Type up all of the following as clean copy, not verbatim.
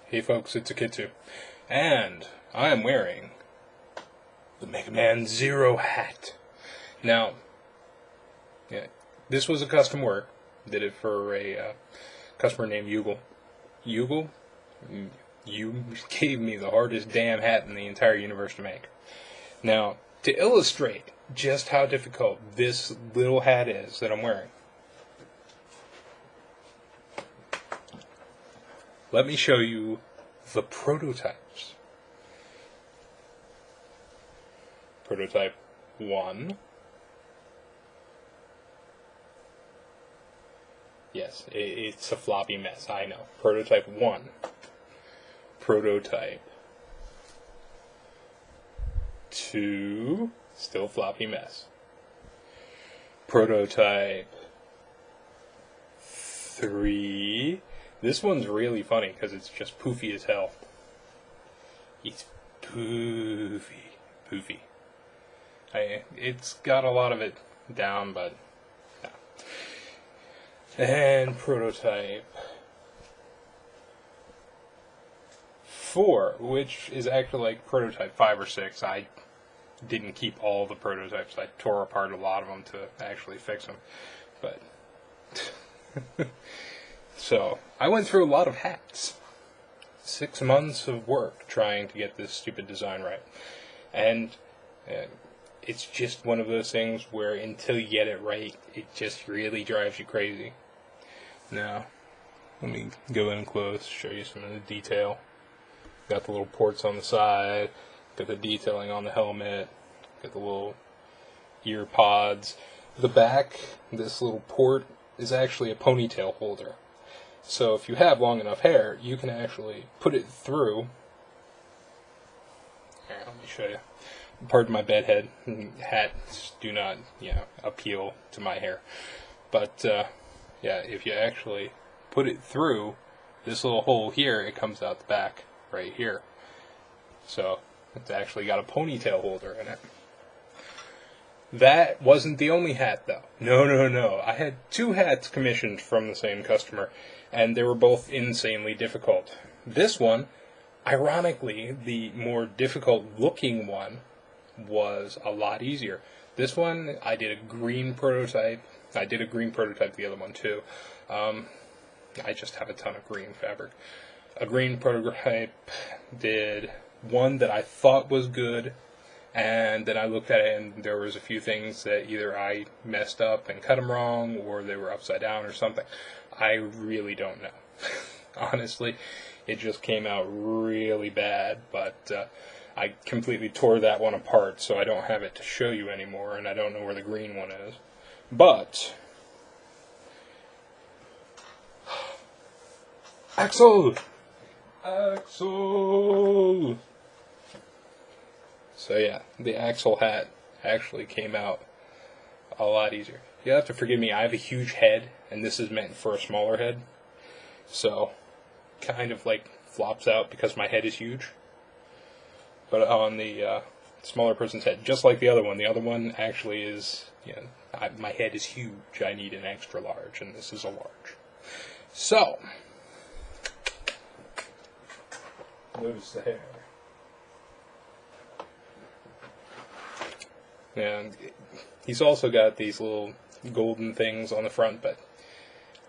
Hey folks, it's Akitsu, and I am wearing the Megaman Zero hat. Now, this was a custom work. Did it for a customer named Yugal. Yugal, you gave me the hardest damn hat in the entire universe to make. Now, to illustrate just how difficult this little hat is that I'm wearing, let me show you the prototypes. Prototype 1. Yes, it's a floppy mess, I know. Prototype 1. Prototype 2. Still floppy mess. Prototype 3. This one's really funny because it's just poofy as hell. It's poofy. It's got a lot of it down, but no. And prototype 4, which is actually like prototype 5 or 6. I didn't keep all the prototypes. I tore apart a lot of them to actually fix them. But so, I went through a lot of hats. 6 months of work trying to get this stupid design right. And it's just one of those things where until you get it right, it just really drives you crazy. Now, let me go in close, show you some of the detail. Got the little ports on the side, got the detailing on the helmet, got the little ear pods. The back, this little port, is actually a ponytail holder. So if you have long enough hair, you can actually put it through. Here, let me show you. Pardon my bedhead. Hats do not, appeal to my hair. But, if you actually put it through this little hole here, it comes out the back right here. So, it's actually got a ponytail holder in it. That wasn't the only hat, though. No. I had 2 hats commissioned from the same customer, and they were both insanely difficult. This one, ironically, the more difficult-looking one, was a lot easier. This one, I did a green prototype. I did a green prototype, the other one, too. I just have a ton of green fabric. A green prototype did one that I thought was good, and then I looked at it and there was a few things that either I messed up and cut them wrong, or they were upside down or something. I really don't know. Honestly, it just came out really bad, but I completely tore that one apart, so I don't have it to show you anymore, and I don't know where the green one is. But Axel! So yeah, the Axel hat actually came out a lot easier. You have to forgive me, I have a huge head, and this is meant for a smaller head. So, kind of like flops out because my head is huge. But on the smaller person's head, just like the other one actually is, my head is huge. I need an extra large, and this is a large. So, notice the hair. And he's also got these little golden things on the front, but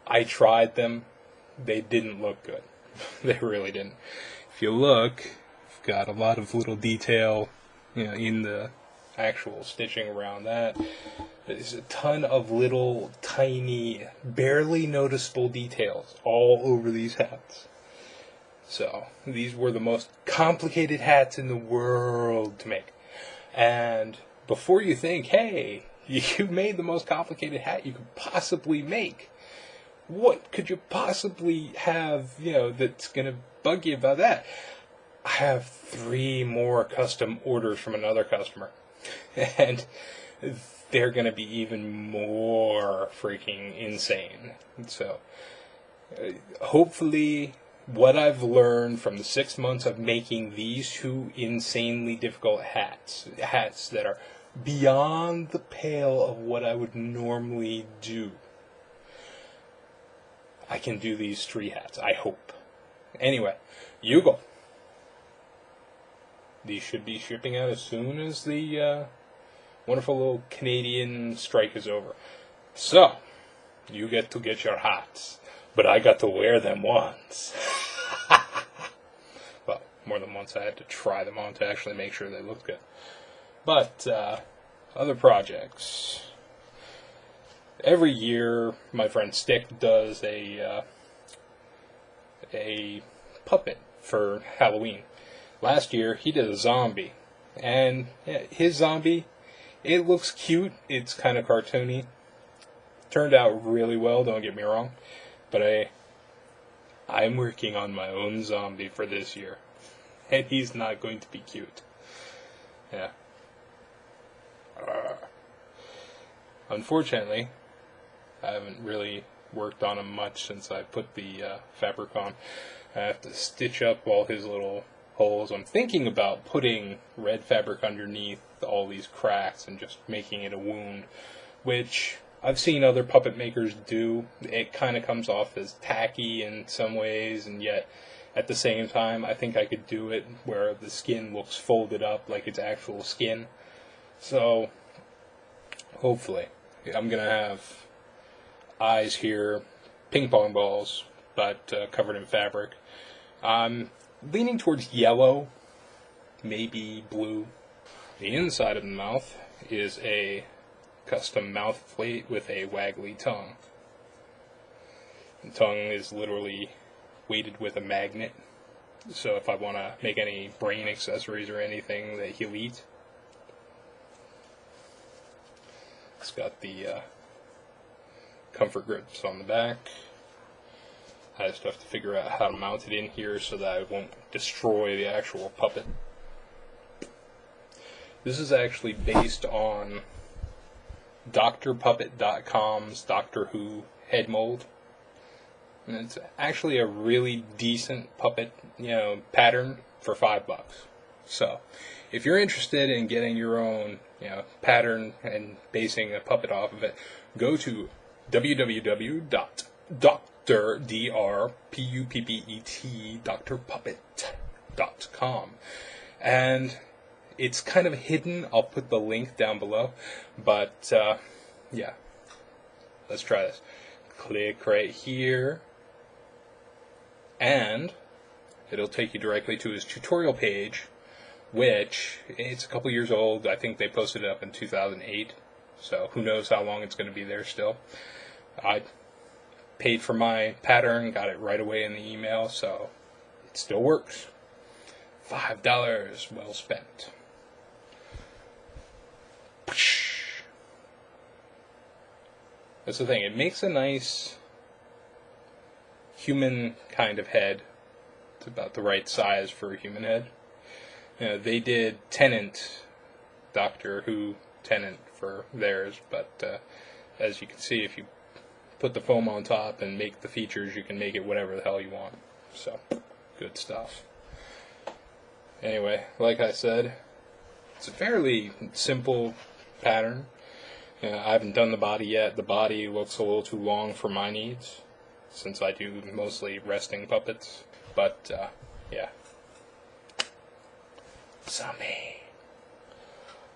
I tried them. They didn't look good. They really didn't. If you look, you've got a lot of little detail, in the actual stitching around that. There's a ton of little, tiny, barely noticeable details all over these hats. So, these were the most complicated hats in the world to make. And before you think, hey, you made the most complicated hat you could possibly make, what could you possibly have, that's going to bug you about that? I have 3 more custom orders from another customer. And they're going to be even more freaking insane. So, hopefully, what I've learned from the 6 months of making these 2 insanely difficult hats that are beyond the pale of what I would normally do, I can do these 3 hats, I hope. Anyway, Yugo. These should be shipping out as soon as the wonderful little Canadian strike is over. So, you get to get your hats, but I got to wear them once. Well, more than once. I had to try them on to actually make sure they looked good. But, other projects. Every year, my friend Stick does a puppet for Halloween. Last year, he did a zombie. And his zombie, it looks cute. It's kind of cartoony. Turned out really well, don't get me wrong. But I'm working on my own zombie for this year. And he's not going to be cute. Yeah. Unfortunately, I haven't really worked on him much since I put the fabric on. I have to stitch up all his little holes. I'm thinking about putting red fabric underneath all these cracks and just making it a wound, which I've seen other puppet makers do. It kind of comes off as tacky in some ways, and yet at the same time I think I could do it where the skin looks folded up like it's actual skin. So hopefully I'm going to have eyes here, ping pong balls, but covered in fabric. I'm leaning towards yellow, maybe blue. The inside of the mouth is a custom mouth plate with a waggly tongue. The tongue is literally weighted with a magnet, so if I want to make any brain accessories or anything that he'll eat. It's got the comfort grips on the back. I just have to figure out how to mount it in here so that I won't destroy the actual puppet. This is actually based on drpuppet.com's Doctor Who head mold. And it's actually a really decent puppet, pattern for $5. So, if you're interested in getting your own, pattern and basing a puppet off of it, go to drpuppet.com. And it's kind of hidden. I'll put the link down below. But, yeah. Let's try this. Click right here. And it'll take you directly to his tutorial page, which it's a couple years old. I think they posted it up in 2008. So who knows how long it's going to be there still. I paid for my pattern, got it right away in the email, so it still works. $5 well spent. That's the thing. It makes a nice human kind of head. It's about the right size for a human head. They did Tennant, Doctor Who Tennant for theirs, but as you can see, if you put the foam on top and make the features, you can make it whatever the hell you want. So, good stuff. Anyway, like I said, it's a fairly simple pattern. I haven't done the body yet. The body looks a little too long for my needs, since I do mostly resting puppets. But, yeah. Zombie.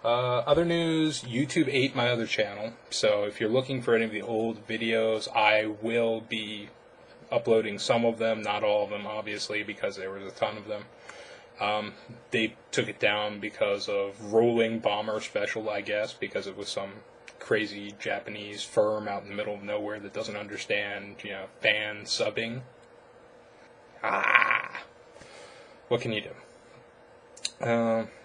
Other news, YouTube ate my other channel, so if you're looking for any of the old videos, I will be uploading some of them, not all of them, obviously, because there was a ton of them. They took it down because of Rolling Bomber Special, I guess, because it was some crazy Japanese firm out in the middle of nowhere that doesn't understand, fan subbing. What can you do?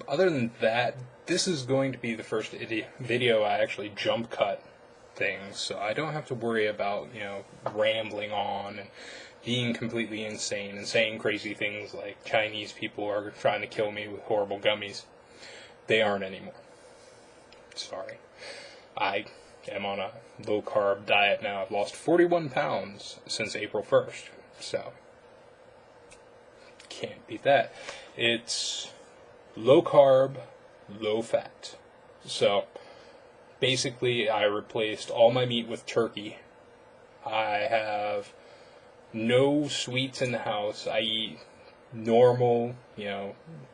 Other than that, this is going to be the first video I actually jump cut things, so I don't have to worry about, rambling on and being completely insane and saying crazy things like Chinese people are trying to kill me with horrible gummies. They aren't anymore. Sorry. I am on a low-carb diet now. I've lost 41 pounds since April 1st, so can't beat that. It's low-carb, low-fat. So basically, I replaced all my meat with turkey. I have No sweets in the house. I eat normal,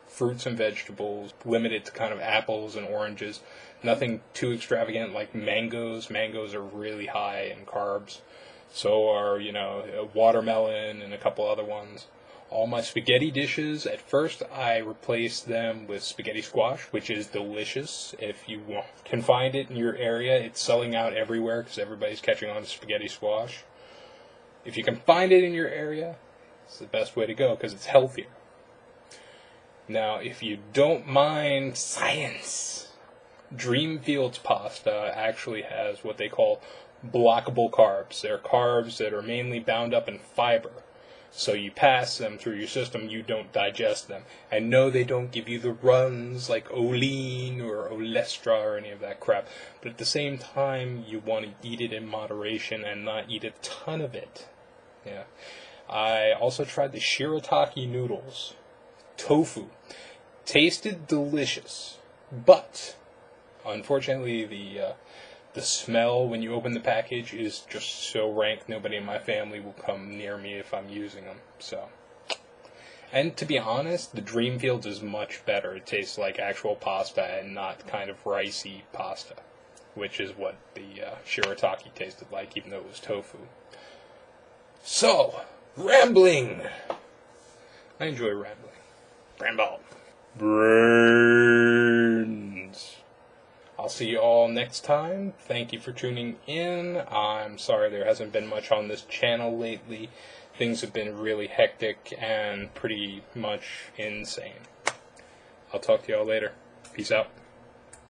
fruits and vegetables, limited to kind of apples and oranges. Nothing too extravagant like mangoes. Mangoes are really high in carbs. So are, watermelon and a couple other ones. All my spaghetti dishes, at first I replaced them with spaghetti squash, which is delicious. If you can find it in your area, it's selling out everywhere because everybody's catching on to spaghetti squash. If you can find it in your area, it's the best way to go because it's healthier. Now, if you don't mind science, Dreamfield's pasta actually has what they call blockable carbs. They're carbs that are mainly bound up in fiber. So you pass them through your system, you don't digest them. I know they don't give you the runs like Olean or Olestra or any of that crap, but at the same time, you want to eat it in moderation and not eat a ton of it. Yeah. I also tried the shirataki noodles. Tofu. Tasted delicious, but unfortunately the smell when you open the package is just so rank, nobody in my family will come near me if I'm using them. So, and to be honest, the Dreamfields is much better. It tastes like actual pasta and not kind of ricey pasta, which is what the shirataki tasted like, even though it was tofu. So, rambling. I enjoy rambling. Ramble. Brains. I'll see you all next time. Thank you for tuning in. I'm sorry there hasn't been much on this channel lately. Things have been really hectic and pretty much insane. I'll talk to y'all later. Peace out.